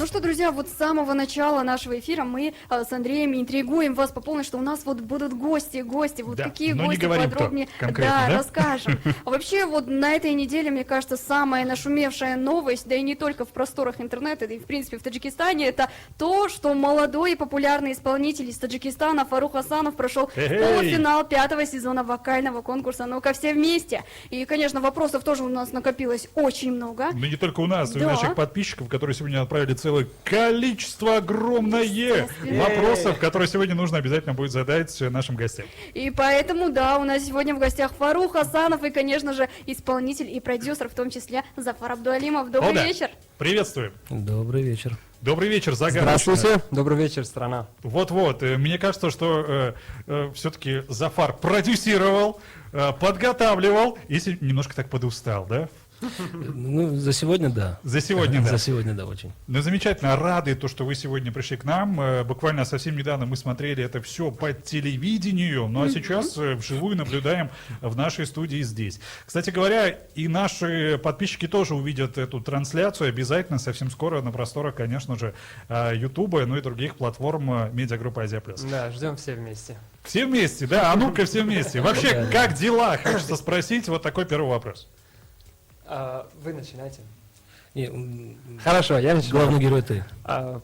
Ну что, друзья, вот с самого начала нашего эфира мы с Андреем интригуем вас по полной, что у нас вот будут гости, вот да, какие но гости не говорим, подробнее, кто конкретно, да? расскажем. А вообще вот на этой неделе, мне кажется, самая нашумевшая новость, да и не только в просторах интернета, да и в принципе в Таджикистане, это то, что молодой и популярный исполнитель из Таджикистана Фарух Хасанов прошел полуфинал 5-го сезона вокального конкурса «Ну-ка все вместе». И, конечно, вопросов тоже у нас накопилось очень много. Ну не только у нас, Да. и у наших подписчиков, которые сегодня отправили целое количество огромное вопросов, которые сегодня нужно обязательно будет задать нашим гостям. И поэтому, да, у нас сегодня в гостях Фарух Хасанов и, конечно же, исполнитель и продюсер, в том числе Зафар Абдуалимов. Добрый Да. вечер. Приветствуем. Добрый вечер. Добрый вечер, загадочно. Здравствуйте, добрый вечер, страна. Вот-вот, мне кажется, что все-таки Зафар продюсировал, подготавливал, если немножко так подустал, да? Ну, за сегодня да. За сегодня, да. За сегодня да, очень. Ну, замечательно, рады, то, что вы сегодня пришли к нам. Буквально совсем недавно мы смотрели это все по телевидению, ну а сейчас вживую наблюдаем в нашей студии здесь. Кстати говоря, и наши подписчики тоже увидят эту трансляцию обязательно совсем скоро на просторах, конечно же, Ютуба, ну и других платформ медиагруппы Азия Плюс. Да, ждем все вместе. Все вместе, да, а ну-ка все вместе. Вообще, как дела? Хочется спросить, вот такой первый вопрос. Вы начинайте. Не, Хорошо, я начну. главный герой ты.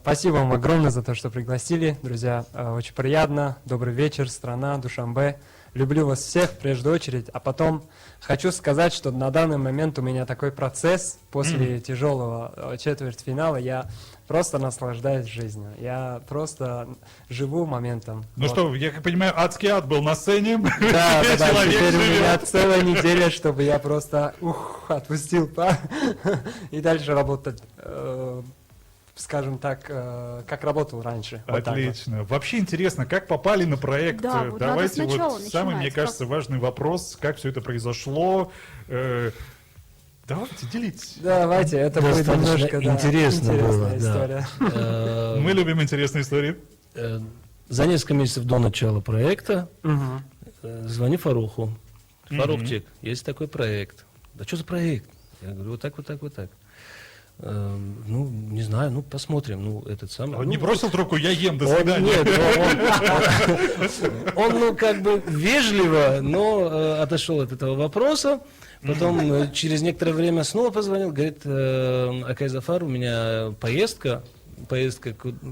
Спасибо вам огромное за то, что пригласили, друзья. Очень приятно. Добрый вечер, страна, Душанбе. Люблю вас всех, в прежде очередь. А потом хочу сказать, что на данный момент у меня такой процесс. После тяжелого четвертьфинала я просто наслаждаюсь жизнью. Я просто живу моментом. Ну Вот. что, я как понимаю, адский ад был на сцене. Да, Человек теперь у живет. меня целая неделя, чтобы я просто отпустил и дальше работать, скажем так, как работал раньше. Вот так вот. Отлично. Вообще интересно, как попали на проект? Да, вот надо Давайте сначала вот самый, мне начинать. кажется, важный вопрос, как все это произошло. Давайте, делитесь. Давайте, это будет Достаточно немножко интересно было, интересная да. история. Мы любим интересные истории. За несколько месяцев до начала проекта Мгм. звоню Фаруху. Фарухчик, есть такой проект. Да что за проект? Я говорю, вот так, вот так, вот так. Ну, не знаю, ну, посмотрим. Ну, этот самый. Он ну, не бросил трубку, я ем, до Он, свидания. нет, он, ну, как бы вежливо, но отошел от этого вопроса. Потом через некоторое время снова позвонил, говорит, Акай Зафар, у меня поездка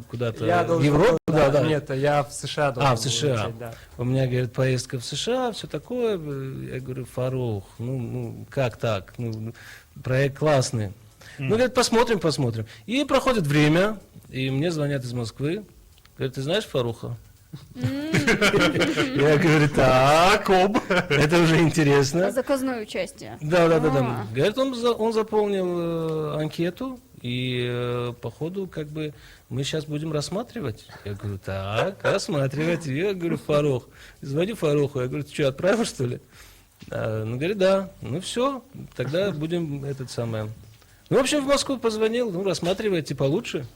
куда-то Я в должен Европу. был- Да, да. Нет, я в США должен В был США. лететь, да. У меня, говорит, поездка в США, все такое. Я говорю, Фарух, ну как так? Ну, проект классный. Ну, говорит, посмотрим. И проходит время, и мне звонят из Москвы. Говорят, ты знаешь Фаруха? Я говорю, так, это уже интересно. Заказное участие. Да. А. Говорит, он заполнил анкету, и по ходу как бы мы сейчас будем рассматривать. Я говорю, так, рассматривать. Я говорю, Фарух, звоню Фаруху. Я говорю, ты что, отправишь, что ли? Ну, говорит, да. Ну, все, тогда будем этот самый... Ну, в общем, в Москву позвонил, ну, рассматривайте получше.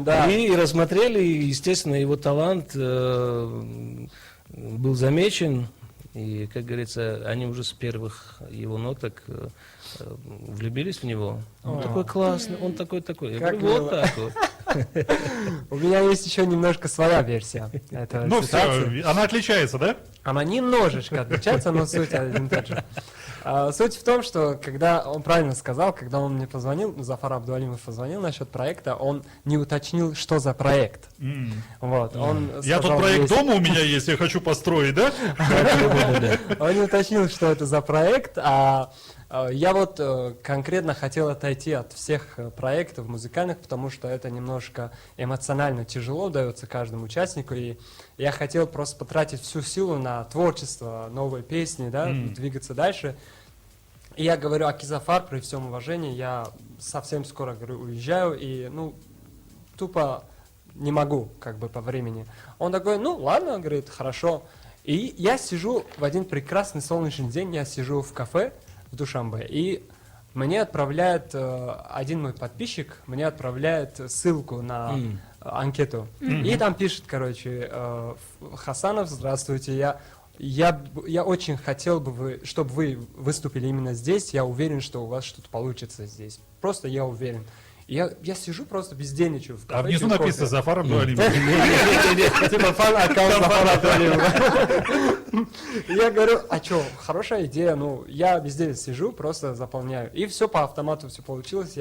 Да. И рассмотрели, и, естественно, его талант был замечен. И, как говорится, они уже с первых его ноток влюбились в него. Он такой классный, он такой. Я Как говорю, вот мило. так вот. У меня есть еще немножко своя версия этой Ну ситуации. все, она отличается, да? Она немножечко отличается, но суть один и тот же. Суть в том, что когда он правильно сказал, когда он мне позвонил, Зафар Абдуалимов позвонил насчет проекта, он не уточнил, что за проект. Вот, он Я сказал, тут проект есть- дома у меня есть, я хочу построить, да? Он не уточнил, что это за проект, я вот конкретно хотел отойти от всех проектов музыкальных, потому что это немножко эмоционально тяжело дается каждому участнику, и я хотел просто потратить всю силу на творчество, новые песни, да, двигаться дальше. И я говорю, Акизафар, при всем уважении, я совсем скоро, говорю, уезжаю, и, ну, тупо не могу, как бы, по времени. Он такой, ну, ладно, говорит, хорошо. И я сижу в один прекрасный солнечный день, я сижу в кафе в Душанбе, и мне отправляет один мой подписчик, мне отправляет ссылку на анкету. И там пишет, короче, Хасанов, здравствуйте, я очень хотел бы, чтобы вы выступили именно здесь, я уверен, что у вас что-то получится здесь. Просто я уверен. Я сижу просто бездельничаю в А кафе, внизу пью написано кофе. «Зафаром Дуалима». Типа фан-аккаунт Зафара Абдуллиева. Я говорю, а что, хорошая идея, ну, я везде сижу, просто заполняю. И все по автомату все получилось,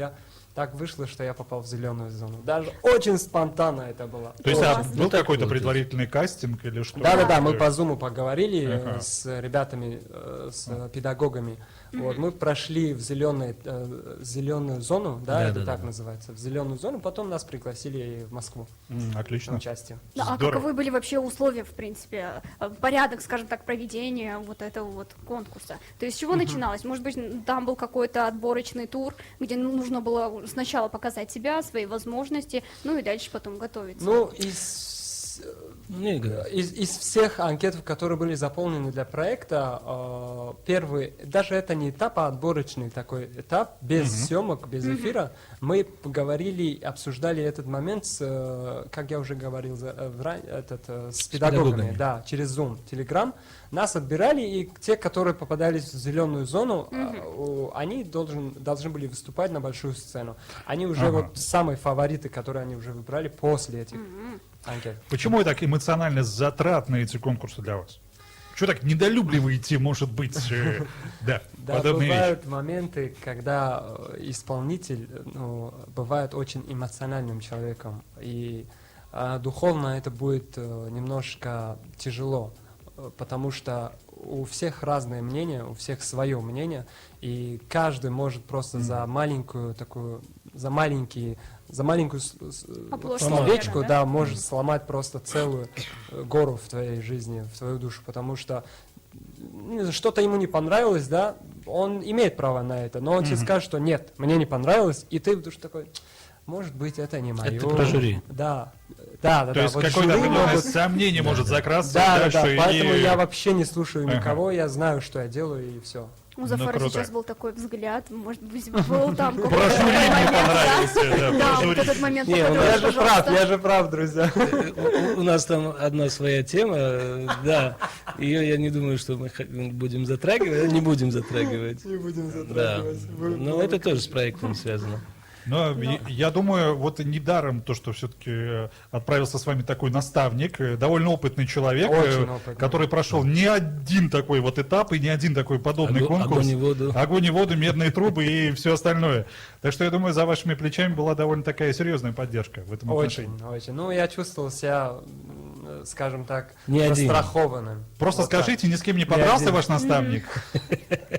так вышло, что я попал в зеленую зону. Даже очень спонтанно это было. То есть Классно. был какой-то Вот. предварительный кастинг или что? Да, мы по Зуму поговорили Ага. с ребятами, с педагогами. Вот, мы прошли в зеленую зону, да, Да, это да, так да. называется, в зеленую зону, потом нас пригласили в Москву на Отлично. участие. Да, а Здорово. каковы были вообще условия, в принципе, порядок, скажем так, проведения вот этого вот конкурса? То есть с чего начиналось? Может быть, там был какой-то отборочный тур, где нужно было сначала показать себя, свои возможности, ну и дальше потом готовиться. Ну, Ну, Игорь, из всех анкет, которые были заполнены для проекта, первый, даже это не этап, а отборочный такой этап, без съемок, без эфира, мы поговорили, обсуждали этот момент как я уже говорил, с педагогами, да, через Zoom, Telegram. Нас отбирали, и те, которые попадались в зеленую зону, они должны были выступать на большую сцену. Они уже Ага. вот самые фавориты, которые они уже выбрали после этих анкет. Почему так эмоционально затратны эти конкурсы для вас? Что так недолюбливаете, может быть, да, Да, подобные вещи? бывают моменты, когда исполнитель бывает очень эмоциональным человеком, и духовно это будет немножко тяжело, потому что у всех разное мнение, у всех свое мнение, и каждый может просто за маленькую Оплошность, словечку, наверное, да, может сломать просто целую гору в твоей жизни, в твою душу, потому что что-то ему не понравилось, да, он имеет право на это, но он тебе скажет, что нет, мне не понравилось, и ты будешь такой, может быть, это не мое. Это про жюри. Да. То есть вот какое-то жюри определенное могут- сомнение может закрасться Да, дальше. поэтому и- я вообще не слушаю Ага. никого, я знаю, что я делаю, и все. У Зафара круто. сейчас был такой взгляд, может быть, был там какой-то Про жюри мне момент, да? понравился, да, про Да, вот жюри. этот момент Не, поподробнее, Я же прав, пожалуйста. я же прав, друзья. у нас там одна своя тема, да, ее я не думаю, что мы будем затрагивать, не будем затрагивать. Не будем Да, затрагивать. но это тоже с проектом связано. Но я думаю, вот недаром то, что все-таки отправился с вами такой наставник, довольно опытный человек, Очень опытный. который прошел не один такой вот этап и не один такой подобный конкурс. Огонь и воду. Огонь и воду, медные трубы и все остальное. Так что я думаю, за вашими плечами была довольно такая серьезная поддержка в этом отношении. Очень, очень. Ну, я чувствовал себя, скажем так, Не один. застрахованным. Просто Вот так. скажите, ни с кем не подрался один. ваш наставник?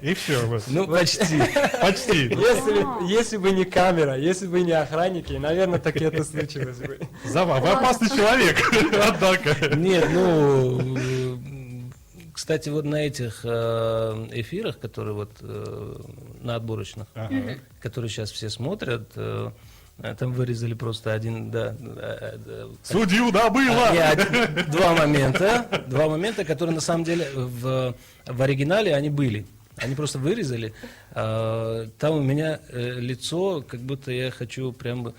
И все. Ну, почти. Почти. Если бы не камера, если бы не охранники, наверное, так это случилось бы. Зава, вы опасный человек, однако. Нет, ну, кстати, вот на этих эфирах, которые вот на отборочных, которые сейчас все смотрят, там вырезали просто один, да, Судью добыла! два момента, которые на самом деле в оригинале они были. Они просто вырезали. Там у меня лицо, как будто я хочу прям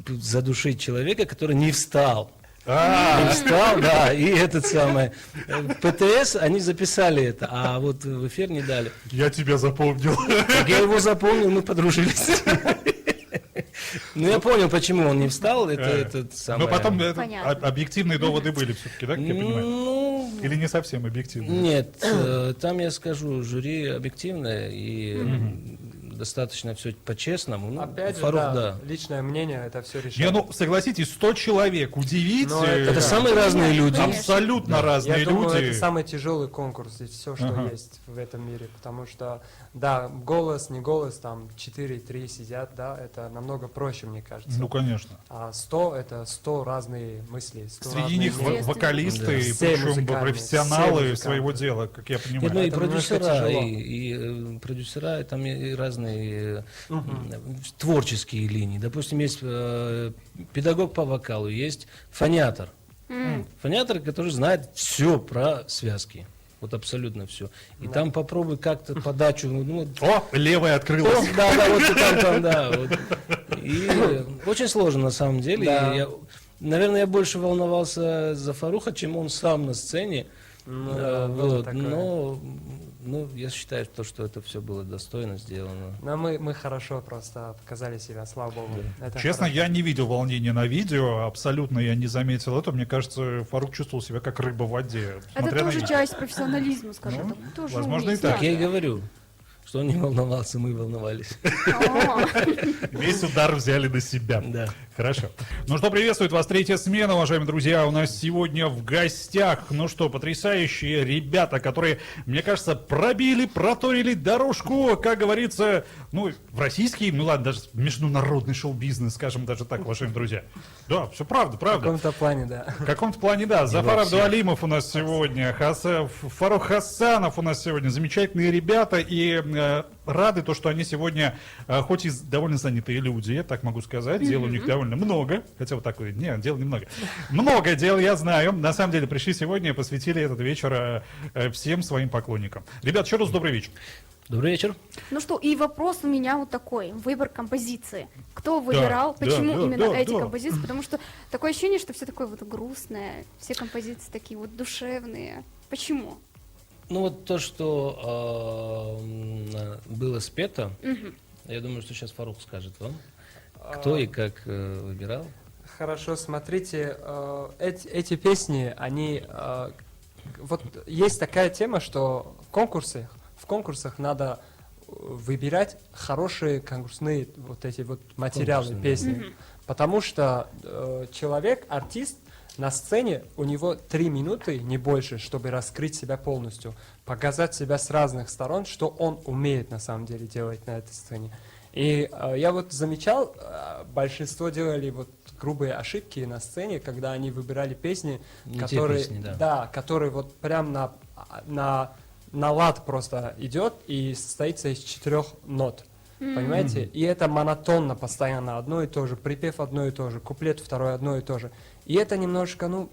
задушить человека, который не встал. Не встал, да, и этот самый. В ПТС они записали это, а вот в эфир не дали. Я тебя запомнил. Так я его запомнил, мы подружились. Ну, я понял, почему он не встал. Это самое. Но потом Понятно. объективные доводы были все-таки, да, как я понимаю? Ну, Или не совсем объективные? нет, там я скажу, жюри объективное и достаточно все по-честному. Ну, Опять же, Фарух, да, личное мнение, это все Не, решает. ну, согласитесь, 100 человек удивить, Но это Это да. самые разные люди. абсолютно разные Я думаю, люди. это самый тяжелый конкурс здесь, все, что Ага. есть в этом мире, потому что, да, голос, не голос, там 4-3 сидят, да, это намного проще, мне кажется. Ну, конечно. А 100 это 100 разные мысли, 100 Среди разные них мнения. вокалисты, Да. и Все причем музыкальные, профессионалы все музыкальные. своего дела, как я Нет, ну понимаю. и Это немножко продюсера, тяжело. и продюсера, там и разные творческие линии. Допустим, есть педагог по вокалу, есть фонятор. Фонятор, который знает все про связки. Вот абсолютно все. И там попробуй как-то подачу. Ну, О, левая открылась. да, вот и там, да. Вот. И очень сложно на самом деле. Да. И наверное, я больше волновался за Фаруха, чем он сам на сцене. Ну да, было Вот. такое. Но ну, я считаю, что это все было достойно сделано. Но мы хорошо просто показали себя, слава богу. Это Честно, хорошо. я не видел волнения на видео, абсолютно я не заметил это. Мне кажется, Фарук чувствовал себя как рыба в воде. Это смотря на тоже видео. часть профессионализма, скажем Ну, так. Тоже возможно, и уметь, так. Так я и да. говорю, что он не волновался, мы волновались. А, Весь удар взяли на себя. Да. Хорошо. Ну что, приветствует вас третья смена, уважаемые друзья. У нас сегодня в гостях, ну что, потрясающие ребята, которые, мне кажется, проторили дорожку, как говорится, ну, в российский, ну ладно, даже в международный шоу-бизнес, скажем даже так, уважаемые друзья. Да, все правда, В правда. каком-то плане, да. В каком-то плане, да. Зафар Абдуалимов у нас сегодня, Фарух Хасанов у нас сегодня. Замечательные ребята. И рады то, что они сегодня, хоть и довольно занятые люди, я так могу сказать, дел у них довольно много. Хотя вот такое, нет, дел немного. Много дел, я знаю. На самом деле пришли сегодня и посвятили этот вечер всем своим поклонникам. Ребят, еще раз добрый вечер. Добрый вечер. Ну что, и вопрос у меня вот такой. Выбор композиции. Кто выбирал? да, Почему да, именно да, эти да. композиции? Потому что такое ощущение, что все такое вот грустное. Все композиции такие вот душевные. Почему? Ну вот то, что было спето, я думаю, что сейчас Фарух скажет вам, кто и как выбирал. Хорошо, смотрите, эти песни, они... Вот есть такая тема, что в конкурсах надо выбирать хорошие конкурсные вот эти вот материалы, Конкурсные, песни. Потому что человек, артист, на сцене у него 3 минуты, не больше, чтобы раскрыть себя полностью, показать себя с разных сторон, что он умеет на самом деле делать на этой сцене. И я вот замечал, большинство делали вот грубые ошибки на сцене, когда они выбирали песни, Не те которые, песни, да. которые вот прям на лад просто идет и состоится из 4 нот. Понимаете? И это монотонно постоянно одно и то же, припев одно и то же, куплет второй одно и то же. И это немножко, ну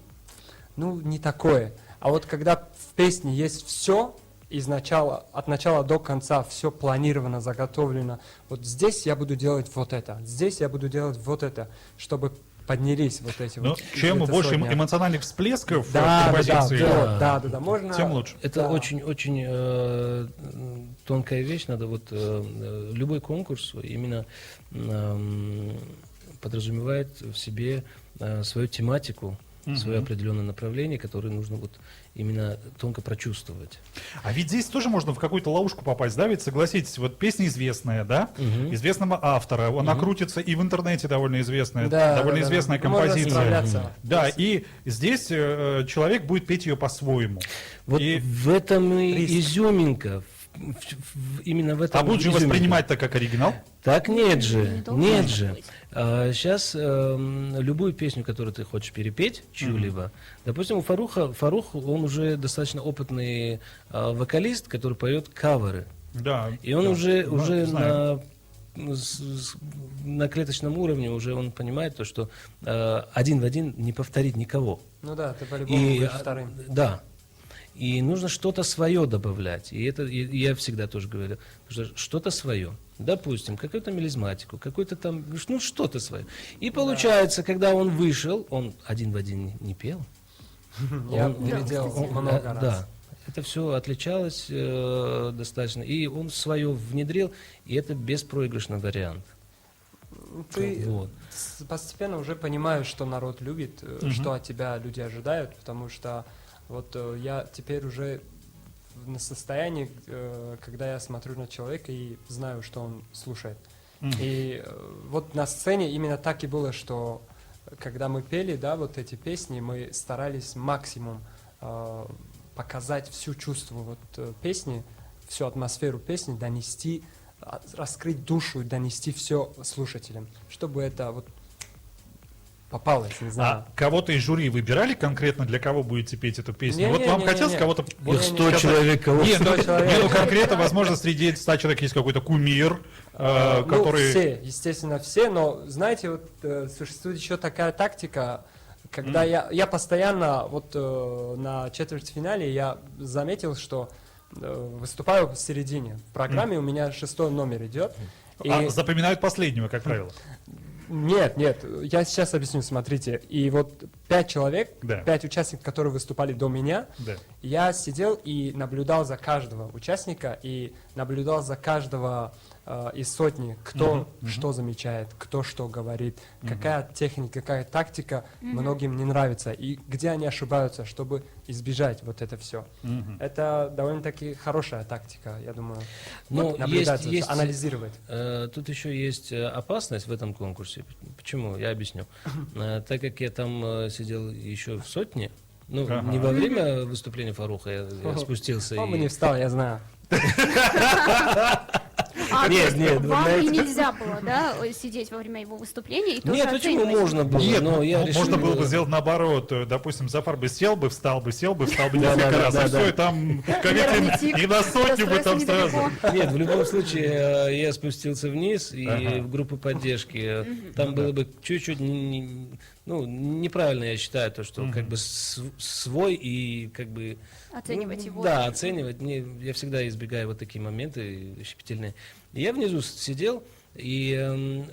не такое. А вот когда в песне есть все, от начала до конца все планировано, заготовлено. Вот здесь я буду делать вот это, здесь я буду делать вот это, чтобы поднялись вот эти Ну, вот. чем где-то больше сотни. эмоциональных всплесков в Да, композиции, да, можно. тем лучше. Это Да. очень тонкая вещь. Надо вот любой конкурс именно подразумевает в себе свою тематику, свое определенное направление, которое нужно вот именно тонко прочувствовать. А ведь здесь тоже можно в какую-то ловушку попасть, да? Ведь согласитесь, вот песня известная, да? Известного автора, она крутится и в интернете довольно известная, довольно известная Можно композиция. справляться. Да, и здесь человек будет петь ее по-своему. Вот И- в этом и Риск. изюминка. Именно в этом А будут же изюминка. воспринимать-то как оригинал? Так нет же, Не должно нет так же. быть. Сейчас любую песню, которую ты хочешь перепеть, чью-либо, допустим, Фарух, он уже достаточно опытный вокалист, который поет каверы. Да. И он да, уже да, знаю. на клеточном уровне уже он понимает то, что один в один не повторит никого. Ну да, ты по-любому И, будешь вторым. да. И нужно что-то свое добавлять. И это я всегда тоже говорю, что что-то свое. Допустим, какую-то мелизматику, какой-то там, ну что-то свое. И получается, когда он вышел, он один в один не пел. Я Он- переделал кстати. много раз. Да. Это все отличалось достаточно. И он свое внедрил, и это беспроигрышный вариант. Ты Вот. постепенно уже понимаешь, что народ любит, что от тебя люди ожидают, потому что вот я теперь уже на состоянии, когда я смотрю на человека и знаю, что он слушает. И вот на сцене именно так и было, что когда мы пели, да, вот эти песни, мы старались максимум показать всю чувство вот песни, всю атмосферу песни, донести, раскрыть душу и донести все слушателям, чтобы это вот попалось, не знаю. А кого-то из жюри выбирали конкретно, для кого будете петь эту песню? Вот вам Не-не-не-не-не. хотелось кого-то... вот Их 100 сказать? человек, кого Не, ну, 100 человек. не, ну, конкретно, возможно, среди 100 человек есть какой-то кумир, Ну, который... все, естественно, все, но, знаете, вот существует еще такая тактика, когда я постоянно, вот на четвертьфинале я заметил, что выступаю в середине. В программе у меня 6-й номер идет. И А запоминают последнего, как правило. Нет, я сейчас объясню, смотрите. И вот 5 человек, Да. 5 участников, которые выступали до меня, Да. я сидел и наблюдал за каждого участника, и наблюдал за каждого из сотни, кто что замечает, кто что говорит, какая техника, какая тактика многим не нравится, и где они ошибаются, чтобы избежать вот это все. Это довольно-таки хорошая тактика, я думаю, Ну, наблюдать, есть- анализировать. Тут еще есть опасность в этом конкурсе. Почему? Я объясню. Так как я там сидел еще в сотне, ну, Ага. не во время выступления Фаруха я спустился. Он бы и- не встал, я знаю. А, Нет, то есть нет, вы вам и знаете- нельзя было, да, сидеть во время его выступления и тоже Нет, почему оценивать? можно было? Нет, но я решил, можно было бы сделать наоборот. Допустим, Зафар бы сел бы, встал бы Да, несколько да, раз, да, и да. все, и там, как Нервный говорится, тик, и на сотню бы расстройство там сразу. недалеко. Нет, в любом случае я спустился вниз и Ага. в группу поддержки. Там было бы чуть-чуть неправильно, я считаю, то, что как бы свой и как бы Оценивать его. Да, оценивать. Я всегда избегаю вот такие моменты щепетильные. И я внизу сидел, и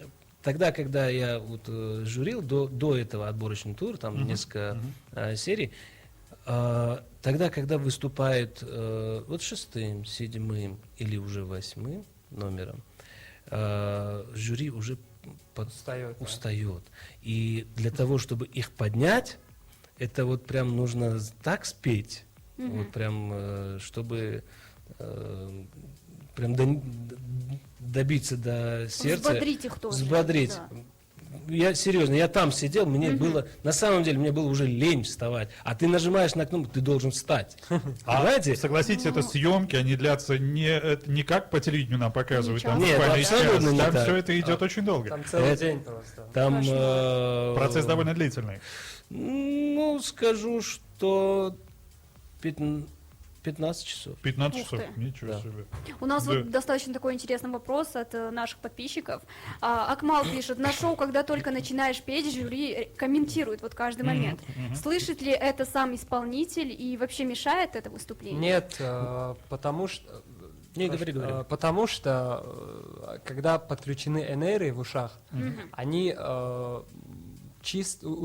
тогда, когда я вот журил до этого отборочный тур, там несколько серий, тогда, когда выступает вот 6-м, 7-м или уже 8-м номером, жюри уже Устает, да. устает. И для того, чтобы их поднять, это вот прям нужно так спеть, вот прям, чтобы прям добиться до сердца. Взбодрить их тоже. Взбодрить. Да. Я серьезно, я там сидел, мне было, на самом деле, мне было уже лень вставать, а ты нажимаешь на кнопку, ты должен встать. Понимаете? Согласитесь, это съемки, они длятся не как по телевидению нам показывают, там Ничего. Нет, буквально абсолютно час. не Там так. все это идет очень долго. Там целый Это- день просто. Там Процесс довольно длительный. ну, скажу, что 15 часов. 15 Ух часов, ты. ничего Да. себе. У нас Да. вот достаточно такой интересный вопрос от наших подписчиков. Акмал пишет, на шоу, когда только начинаешь петь, жюри комментирует вот каждый момент. Слышит ли это сам исполнитель и вообще мешает это выступлению? Нет, потому что... Не, говори, говори. Потому что, когда подключены энеры в ушах, они у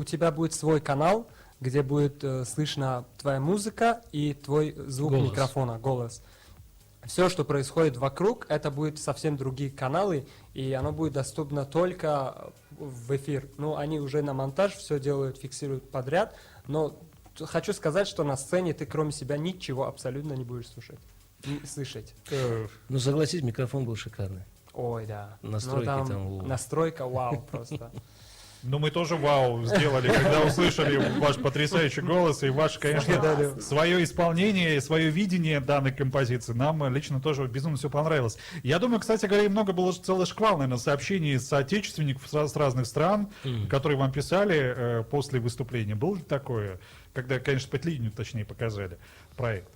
тебя будет свой канал, где будет слышна твоя музыка и твой звук Голос. микрофона, голос. Все, что происходит вокруг, это будет совсем другие каналы, и оно будет доступно только в эфир. Ну, они уже на монтаж все делают, фиксируют подряд, но хочу сказать, что на сцене ты кроме себя ничего абсолютно не будешь слышать. Ну, согласись, микрофон был шикарный. Ой, да. Настройки Ну, там, о. настройка, вау, просто. Ну, мы тоже вау сделали, когда услышали ваш потрясающий голос и ваше, конечно, свое исполнение, свое видение данной композиции. Нам лично тоже безумно все понравилось. Я думаю, кстати говоря, и много было целый шквал, наверное, сообщений соотечественников с разных стран, которые вам писали после выступления. Было ли такое? Когда, конечно, по телевидению, точнее, показали проект.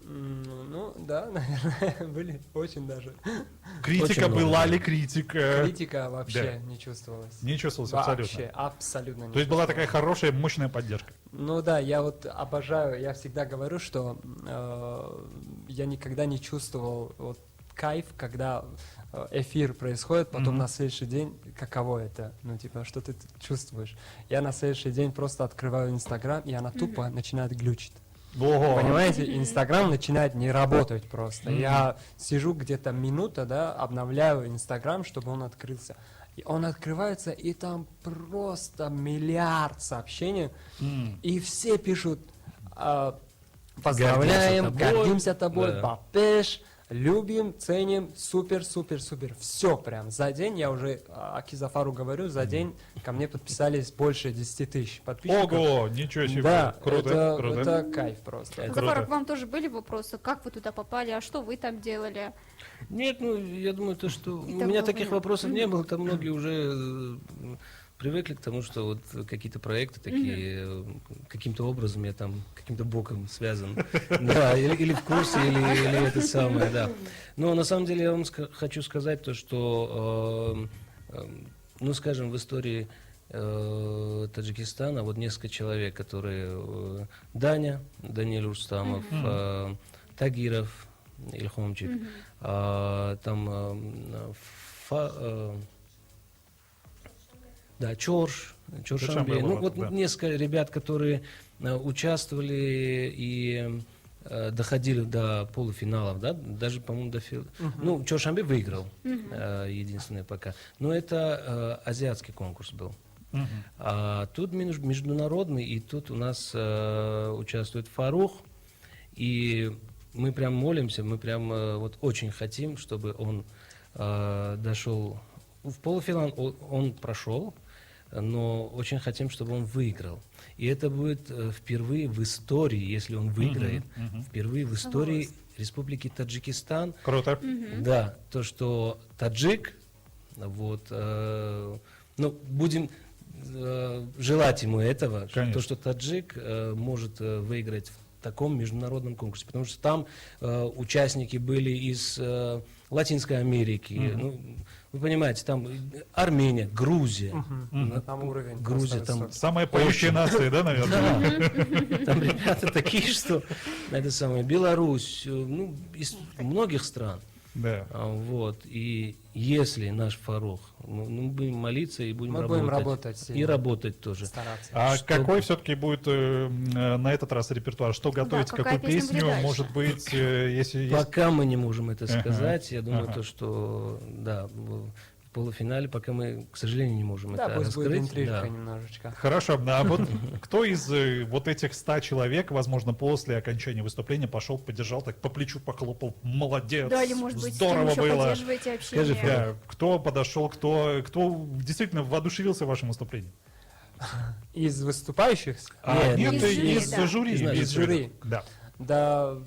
Ну, да, наверное, были очень даже. Критика много, была да. ли критика? Критика вообще не чувствовалась. Не чувствовалось абсолютно. Вообще, абсолютно не То есть была чувствовалась. такая хорошая, мощная поддержка. Ну да, я вот обожаю, я всегда говорю, что я никогда не чувствовал вот кайф, когда эфир происходит, потом на следующий день, каково это, ну типа, что ты чувствуешь. Я на следующий день просто открываю Инстаграм, и она тупо начинает глючить. Ого. Понимаете, Инстаграм начинает не работать просто. Я сижу где-то минута, да, обновляю Инстаграм, чтобы он открылся. И он открывается, и там просто миллиард сообщений, и все пишут поздравляем, гордимся тобой, Да. папеш, любим, ценим, супер, супер, супер. Все прям. За день, я уже Акизафару говорю, за день ко мне подписались больше 10 тысяч подписчиков. Ого, ничего себе. Да, Круто, круто. это кайф просто. Это Зафар, круто. к вам тоже были вопросы? Как вы туда попали? А что вы там делали? Нет, ну, я думаю, то, что у так меня было таких понятно. вопросов не было, там многие уже привыкли к тому, что вот какие-то проекты такие, каким-то образом я там, каким-то боком связан, да, или в курсе, или это самое, да. Но на самом деле я вам хочу сказать то, что, ну, скажем, в истории Таджикистана вот несколько человек, которые Даниэль Рустамов, Тагиров, Ильхомчик, там Да, Чорш Чоршанбе, Андрей. Ну, вот, вот да. несколько ребят, которые участвовали и доходили до полуфиналов, да, даже, по-моему, до финала. Ну, Чоршанбе выиграл, единственное пока. Но это азиатский конкурс был. Мгм. А тут международный, и тут у нас участвует Фарух, и мы прям молимся, мы прям вот очень хотим, чтобы он дошел в полуфинал, он прошел, но очень хотим, чтобы он выиграл. И это будет впервые в истории, если он выиграет, впервые в истории Республики Таджикистан. Круто. Да, то, что таджик, вот, ну, будем желать ему этого, Конечно. то, что таджик может выиграть в таком международном конкурсе, потому что там участники были из Латинской Америки, ну, вы понимаете, там Армения, Грузия, Там уровень. Грузия, просто там высокий. Самая поющая нация, да, наверное? там ребята такие, что это самое, Беларусь, ну, из многих стран. Да. Вот, и если наш Фарух, мы будем молиться и будем Мы работать. будем работать И сильно. работать тоже. Стараться. А Что- какой все-таки будет на этот раз репертуар? Что готовите? какая Какую песня будет песню? дальше? Может быть, если есть... Пока мы не можем это Ага, сказать, я думаю, ага. то, что да, в полуфинале пока мы, к сожалению, не можем Да, это пусть будет раскрыть. интрижка Да. немножечко. Хорошо, а вот кто из вот этих 100 человек, возможно, после окончания выступления пошел, поддержал, так по плечу похлопал, молодец, Да, или, может быть, с кем здорово еще было. поддерживаете общение? Скажи, Да, кто подошел, кто действительно воодушевился вашим выступлением? Из выступающих, А, Нет, нет, из жюри, из да. жюри. Из имеется в виду. жюри. Да. да,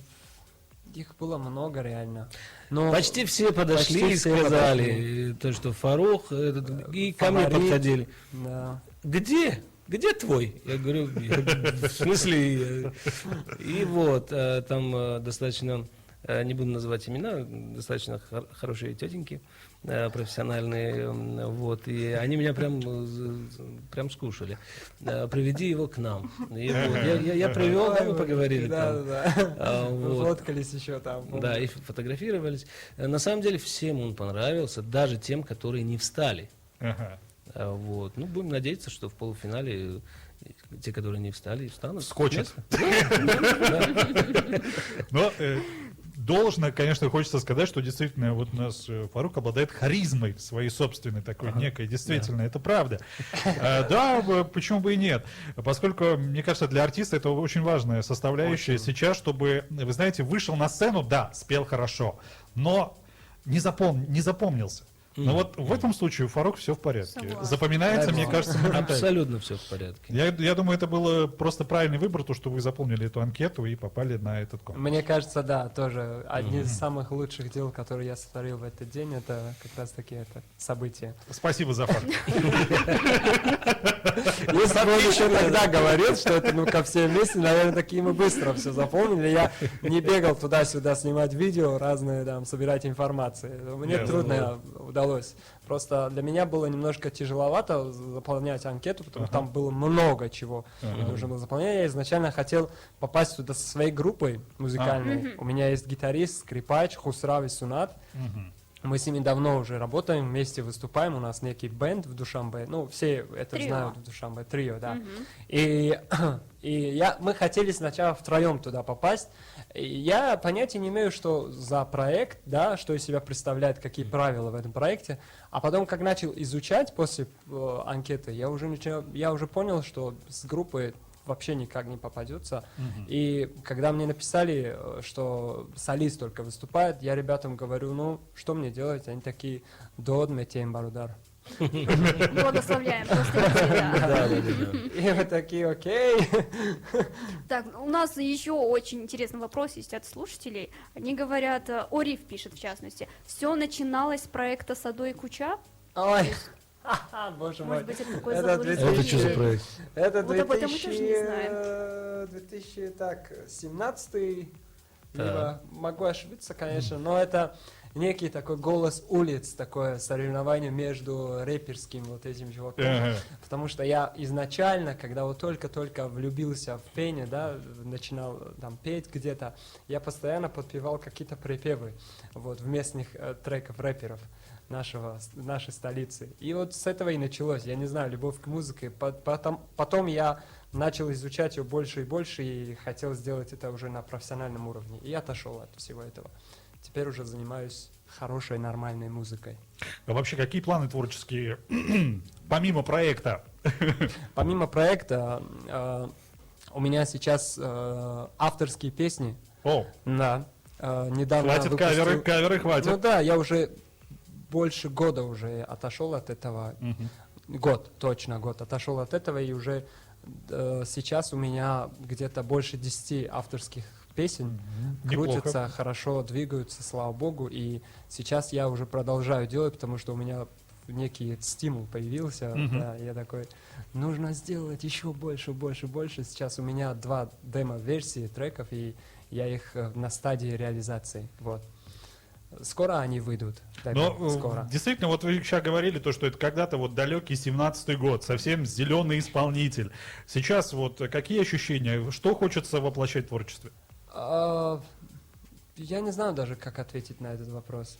их было много реально. Но Почти все подошли Почти и все сказали, то, что Фарух, и ко мне Фаворит. подходили. да. Где? Где твой? Я говорю, в смысле? И вот, там достаточно, не буду называть имена, достаточно хорошие тетеньки, профессиональные, вот, и они меня прям скушали. Приведи его к нам. И вот, я привел, да, мы поговорили там. Да. Вот. Фоткались еще там. помню. Да, и фотографировались. На самом деле всем он понравился, даже тем, которые не встали. Ага. Вот. Ну, будем надеяться, что в полуфинале те, которые не встали, встанут. Вскочат. Да. Но должно, конечно, хочется сказать, что действительно вот у нас Фарук обладает харизмой своей собственной такой некой, действительно, это правда. Да, почему бы и нет, поскольку, мне кажется, для артиста это очень важная составляющая сейчас, чтобы, вы знаете, вышел на сцену, да, спел хорошо, но не запомнился. Но вот в этом случае у Фарук все в порядке. Согласна. Запоминается, Да, мне да. кажется, моментально. Абсолютно все в порядке. Я думаю, это было просто правильный выбор, то, что вы заполнили эту анкету и попали на этот конкурс. Мне кажется, да, тоже одни из самых лучших дел, которые я сотворил в этот день, это как раз таки это событие. Спасибо за факт. Если бы он еще тогда говорил, что это ну ко все вместе, наверное, такие мы быстро все запомнили. Я не бегал туда-сюда снимать видео, разные там, собирать информацию. Мне Ясно. трудно удалось. Просто для меня было немножко тяжеловато заполнять анкету, потому что там было много чего нужно было заполнять. Я изначально хотел попасть туда со своей группой музыкальной. У меня есть гитарист, скрипач, Хусрав и Сунат. Мы с ними давно уже работаем, вместе выступаем, у нас некий бенд в Душанбе, ну, все это Трио. знают в Душанбе, трио, да. Мы хотели сначала втроем туда попасть, и я понятия не имею, что за проект, да, что из себя представляет, какие правила в этом проекте, а потом, как начал изучать после анкеты, я уже понял, что с группой вообще никак не попадется. И когда мне написали, что солист только выступает, я ребятам говорю, ну, что мне делать? Они такие, дод метем барудар. Благословляем просто тебя. Да. И мы такие, окей. Так, у нас еще очень интересный вопрос есть от слушателей. Они говорят, Ориф пишет в частности, все начиналось с проекта Садо и Куча. Ой, боже мой. Может быть, это такой Это заблуждение. Это что за проект? Это Вот об этом мы тоже не знаем. 2017, либо могу ошибиться, конечно, но это некий такой голос улиц, такое соревнование между рэперским вот этим чуваком. Ага. Потому что я изначально, когда вот только-только влюбился в пение, да, начинал там петь где-то, я постоянно подпевал какие-то припевы вот, в местных треков рэперов. нашей столицы. И вот с этого и началось, я не знаю, любовь к музыке. Потом я начал изучать ее больше и больше, и хотел сделать это уже на профессиональном уровне. И отошел от всего этого. Теперь уже занимаюсь хорошей, нормальной музыкой. А вообще, какие планы творческие, помимо проекта? Помимо проекта, у меня сейчас авторские песни. О, Да. Недавно хватит выпустил- каверы Ну хватит. да, я уже больше года уже отошел от этого. Год, точно год отошел от этого, и уже сейчас у меня где-то больше 10 авторских песен Неплохо. крутятся, хорошо двигаются, слава богу, и сейчас я уже продолжаю делать, потому что у меня некий стимул появился, да, я такой, нужно сделать еще больше, больше, больше. Сейчас у меня 2 демо-версии треков, и я их на стадии реализации, вот. Скоро они выйдут, дай Но бог, скоро. действительно, вот вы сейчас говорили, то, что это когда-то вот далекий 17-й год, совсем зеленый исполнитель. Сейчас вот какие ощущения, что хочется воплощать в творчестве? Я не знаю даже, как ответить на этот вопрос.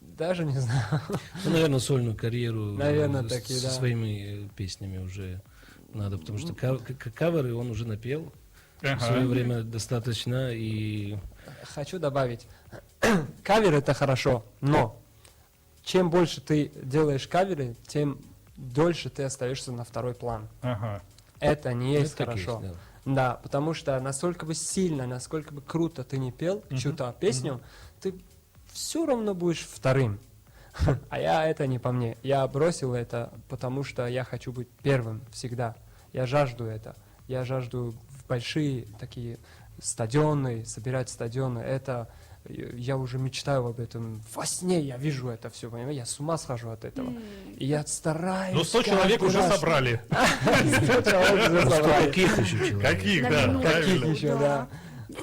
Даже не знаю. Ну, наверное, сольную карьеру Наверное, с- таки, со да. своими песнями уже надо, потому что каверы он уже напел Ага. в свое время достаточно, и Хочу добавить, кавер это хорошо, но чем больше ты делаешь каверы, тем дольше ты остаешься на второй план. Ага. Это не есть это так хорошо. есть, Да, потому что насколько бы сильно, насколько бы круто ты не пел чью-то песню, ты все равно будешь вторым. А я это не по мне. Я бросил это, потому что я хочу быть первым всегда. Я жажду это. Я жажду в большие такие стадионы, собирать стадионы. Это я уже мечтаю об этом. Во сне я вижу это все, понимаете? Я с ума схожу от этого. И я стараюсь. Ну, 100 человек каждый уже раз. собрали. 100 человек уже собрали. каких еще человек? Каких, На да, минуту. Каких правильно. еще, да.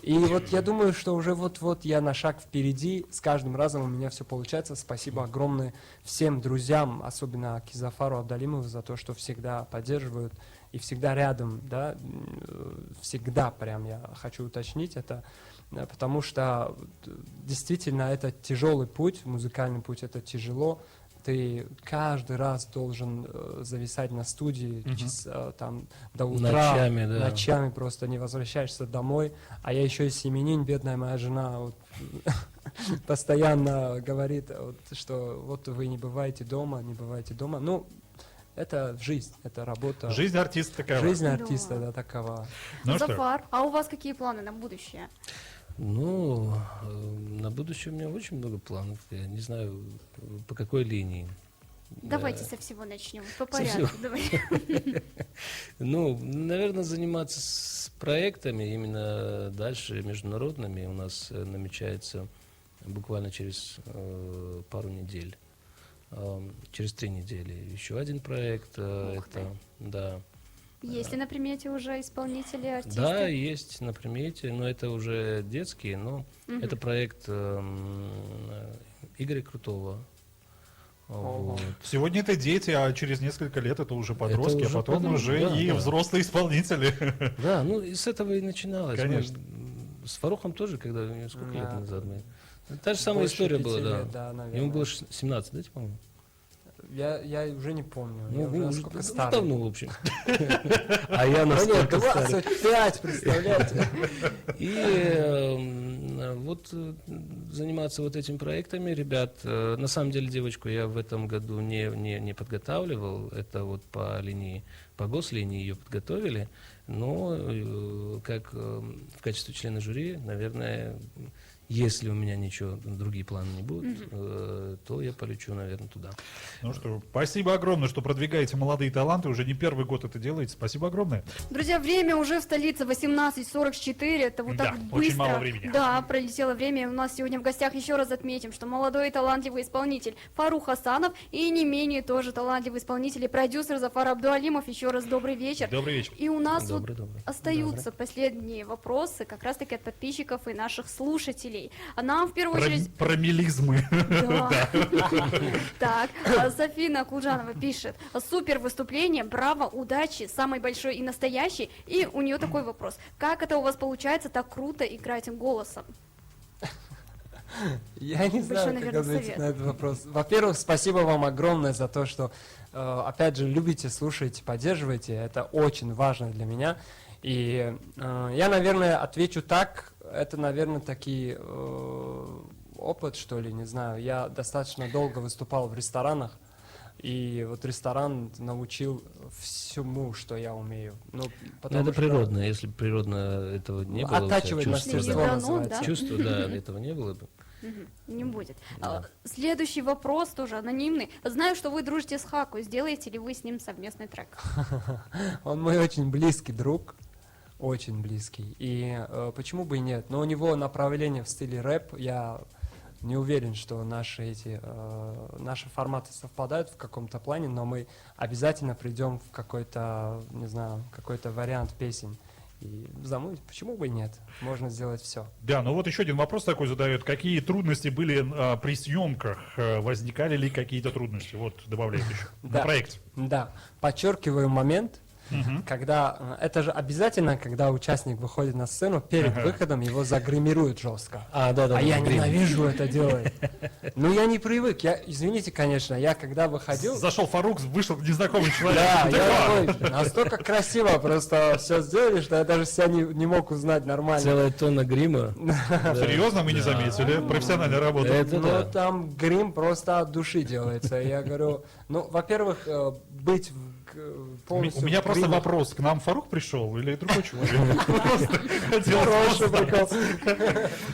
И вот я думаю, что уже вот-вот я на шаг впереди, с каждым разом у меня все получается. Спасибо огромное всем друзьям, особенно Кизафару Абдалимову, за то, что всегда поддерживают и всегда рядом, да, всегда прям я хочу уточнить это, потому что действительно это тяжелый путь, музыкальный путь, это тяжело. Ты каждый раз должен зависать на студии там, до утра, Ночами, да. ночами просто не возвращаешься домой. А я еще и семенин, бедная моя жена вот, постоянно говорит, вот, что вот вы не бываете дома, не бываете дома. Ну, это жизнь, это работа. Жизнь артиста такая. Жизнь Да. артиста, да, такова. Ну что, Зафар, а у вас какие планы на будущее? Ну, на будущее у меня очень много планов. Я не знаю, по какой линии. Давайте со всего начнем, по Со всего. порядку. Давай. Ну, наверное, заниматься с проектами именно дальше международными у нас намечается буквально через пару недель. Через 3 недели. Еще один проект. Ух ты. Это, да. Есть ли на примете уже исполнители, артисты? Да, есть на примете, но это уже детские, но это проект Игоря Крутого. Вот. сегодня это дети, а через несколько лет это уже подростки, уже а потом подростки, уже да, и да. взрослые исполнители. Да, ну и с этого и начиналось. Конечно. Мы с Фарухом тоже, когда сколько лет Да. назад мы. Та же самая Больше история 5 была, да. лет, да, наверное. Ему было 17, да, по-моему? Я уже не помню. Ну, я уже уже сколько ну, старый. давно, в общем. А я Ну нет, настолько старый. 25, представляете? И вот заниматься вот этими проектами, ребят, на самом деле девочку я в этом году не подготавливал, это вот по линии, по гослинии ее подготовили, но как в качестве члена жюри, наверное, если у меня ничего, другие планы не будут, то я полечу, наверное, туда. Ну что, спасибо огромное, что продвигаете молодые таланты, уже не первый год это делаете, спасибо огромное. Друзья, время уже в столице 18:44, это вот Да, так вот очень быстро. мало времени. Да, пролетело время. У нас сегодня в гостях, еще раз отметим, что молодой и талантливый исполнитель Фарух Хасанов и не менее тоже талантливый исполнитель и продюсер Зафар Абдуалимов. Еще раз добрый вечер. Добрый вечер. И у нас Добрый, вот добрый. остаются последние вопросы как раз-таки от подписчиков и наших слушателей. А нам в первую очередь... Про мелизмы. Да. Так, Софина Кулжанова пишет: супер выступление, браво, удачи, самый большой и настоящий. И у нее такой вопрос: как это у вас получается так круто играть голосом? Я не знаю, как наверное, ответить совет. на этот вопрос. Во-первых, спасибо вам огромное за то, что, опять же, любите, слушаете, поддерживаете. Это очень важно для меня. И я, наверное, отвечу так. Это, наверное, такие опыт, что ли, не знаю. Я достаточно долго выступал в ресторанах. И вот ресторан научил всему, что я умею. Ну, Ну, потому это что природно. Если бы природно этого не было, у тебя оттачивать чувство, мастерство мастерство да. называется. чувство, да, этого не было бы. Не будет. Да. Следующий вопрос тоже анонимный. Знаю, что вы дружите с Хаку. Сделаете ли вы с ним совместный трек? Он мой очень близкий друг, очень близкий. И почему бы и нет? Но у него направление в стиле рэп. Я не уверен, что наши форматы совпадают в каком-то плане, но мы обязательно придем в какой-то, не знаю, какой-то вариант песен. И замутить, почему бы и нет? Можно сделать все. Да, ну вот еще один вопрос такой задает. Какие трудности были при съемках? Возникали ли какие-то трудности? Вот добавляет еще. На Да. проекте. Да, подчеркиваю момент, когда это же обязательно, когда участник выходит на сцену, перед выходом его загримируют жестко. Да. А я ненавижу это делать. Ну, я не привык. Извините, конечно, я когда выходил... Зашел Фарук, вышел незнакомый человек. Да, Такой, я такой, настолько красиво просто все сделали, что я даже себя не мог узнать нормально. Целая тонна грима. Серьезно, мы не заметили. Профессиональная работа. Это Ну, да. там грим просто от души делается. Я говорю, ну, во-первых, быть полностью... У меня в просто гриме. вопрос. К нам Фарук пришел или другой человек? Просто хотел Хороший прикол.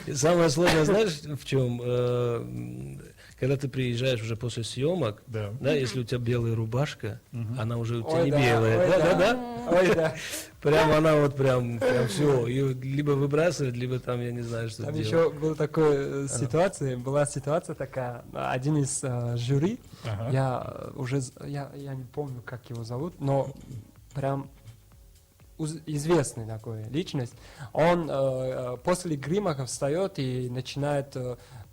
И самое сложное, знаешь, в чем? Когда ты приезжаешь уже после съемок, Да. да, если у тебя белая рубашка, она уже у тебя Ой, не да, белая. ой, Да. да. Ой, да. Прям она вот прям все. Ее либо выбрасывать, либо там, я не знаю, что Там делать. еще была ситуация такая, один из жюри, Ага. я не помню, как его зовут, но прям известный такой личность, он после грима встает и начинает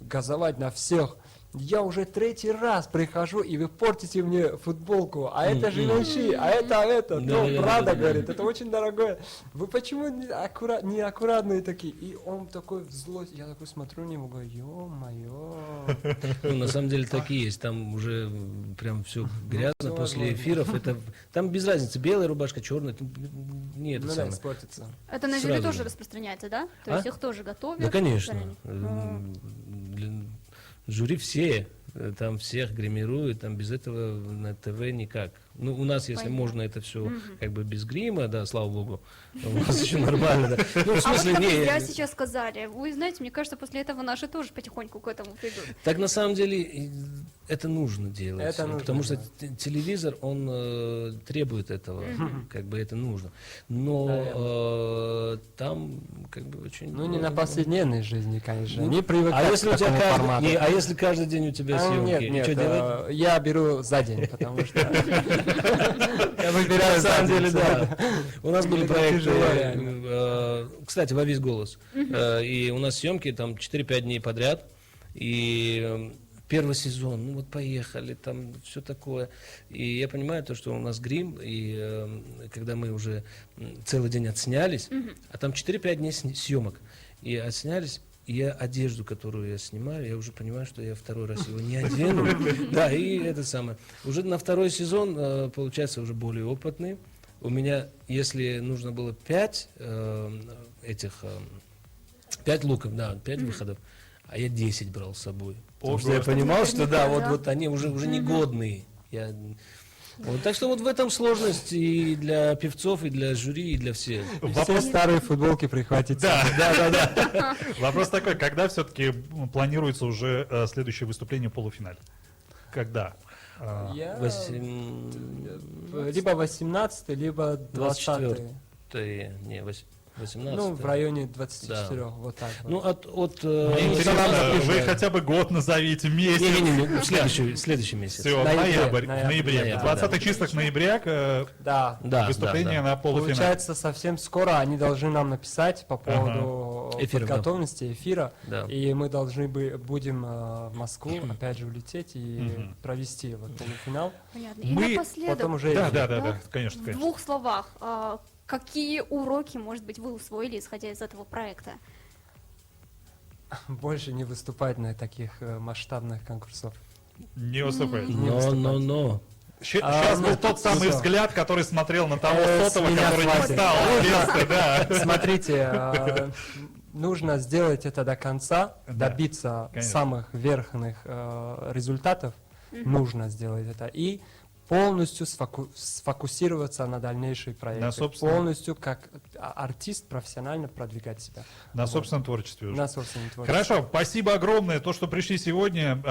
газовать на всех. Я уже третий раз прихожу, и вы портите мне футболку, а это же вещи, а это, ну, Да, правда, да. говорит, это очень дорогое. Вы почему неаккуратные такие? И он такой в злость, я такой смотрю на него, говорю, ё-моё. Ну, на самом деле так и есть. Там уже прям все грязно всё после возможно. эфиров. Там без разницы, белая рубашка, черная. Нет, Ну это да, самое. испортится. Это на Сразу жюри же. тоже распространяется, да? То А? есть их тоже готовят? Да, конечно. заранее? Жюри все, там всех гримируют, там без этого на ТВ никак. Ну, у нас, если Понятно. можно, это все как бы без грима, да, слава богу, у нас еще нормально, да. Ну, в А вот смысле, как не, я сейчас сказали, вы знаете, мне кажется, после этого наши тоже потихоньку к этому придут. так на самом деле это нужно делать, Это нужно, потому что да. телевизор, он требует этого, как бы это нужно. Но там как бы очень... Ну, не на повседневной жизни, конечно. Ну, Не привыкать а если к у тебя такому каждый, формату. а если каждый день у тебя съемки, Нет, и нет, что делать? я беру за день, потому что я выбираю На за самом день. деле, да. У нас были Это проекты, тяжело, реально. кстати, во весь голос. И у нас съемки там 4-5 дней подряд. И первый сезон, ну вот поехали, там все такое. И я понимаю то, что у нас грим, и когда мы уже целый день отснялись, а там 4-5 дней съемок, и отснялись, и я одежду, которую я снимаю, я уже понимаю, что я второй раз его не одену. Да, и это самое. Уже на второй сезон, получается, уже более опытный. У меня, если нужно было 5 луков, да, 5 выходов, а я 10 брал с собой. Потому что я понимал, что да, вот они уже негодные. Вот, так что вот в этом сложность и для певцов, и для жюри, и для всех. Все старые футболки прихватить. Да. Вопрос такой, когда все-таки планируется уже следующее выступление в полуфинале? Когда? Я Восемь- либо 18 либо 20 Не, 18. Ну, в районе 24, вот так вот. Ну, от Мне интересно, вы хотя бы год назовите, месяц. не, следующий месяц. Все, Ноябрь, ноябре. ноябрь, 20 да. числах ноября Да. Да, выступление да. на полуфинале. Получается, совсем скоро они должны нам написать по поводу Эфира, да. подготовленности эфира. Да. И мы должны будем в Москву опять же улететь и провести вот полуфинал. Понятно. И Мы напоследок, Потом уже Да, конечно, в конечно. двух словах, какие уроки, может быть, вы усвоили, исходя из этого проекта? больше не выступать на таких масштабных конкурсах. Не выступает. Но. Сейчас был тот самый всё. взгляд, который смотрел на того С сотого, меня который не хватит. встал с места, да. Смотрите, нужно сделать это до конца, Да, добиться конечно. самых верхних результатов. Нужно сделать это. И полностью сфокусироваться на дальнейшей проекте. На собственном- Полностью как артист профессионально продвигать себя. На Вот. собственном творчестве уже. На собственном творчестве. Хорошо, спасибо огромное, то, что пришли сегодня.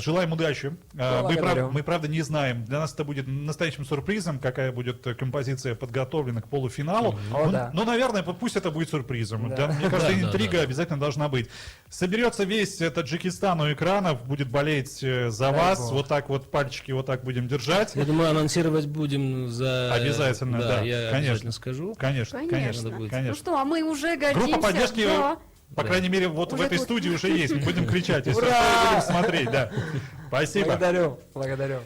Желаем удачи. Благодарю. Мы, правда, не знаем. Для нас это будет настоящим сюрпризом, какая будет композиция подготовлена к полуфиналу. О, Ну, да. ну, наверное, пусть это будет сюрпризом. Да. Да, мне кажется, Да, да, интрига да. обязательно должна быть. Соберется весь Таджикистан у экранов, будет болеть за вас. Бог. Вот так вот пальчики вот так будем держать. Я думаю, анонсировать будем за... Обязательно, да, я конечно. обязательно скажу. Конечно, Конечно. конечно, Надо будет. Ну конечно. что, а мы уже годимся. Группа поддержки, Да. по Да. крайней мере, вот в Уже этой тут. студии уже есть. Мы будем кричать, если Ура! что, будем смотреть, да. Спасибо. Благодарю, благодарю.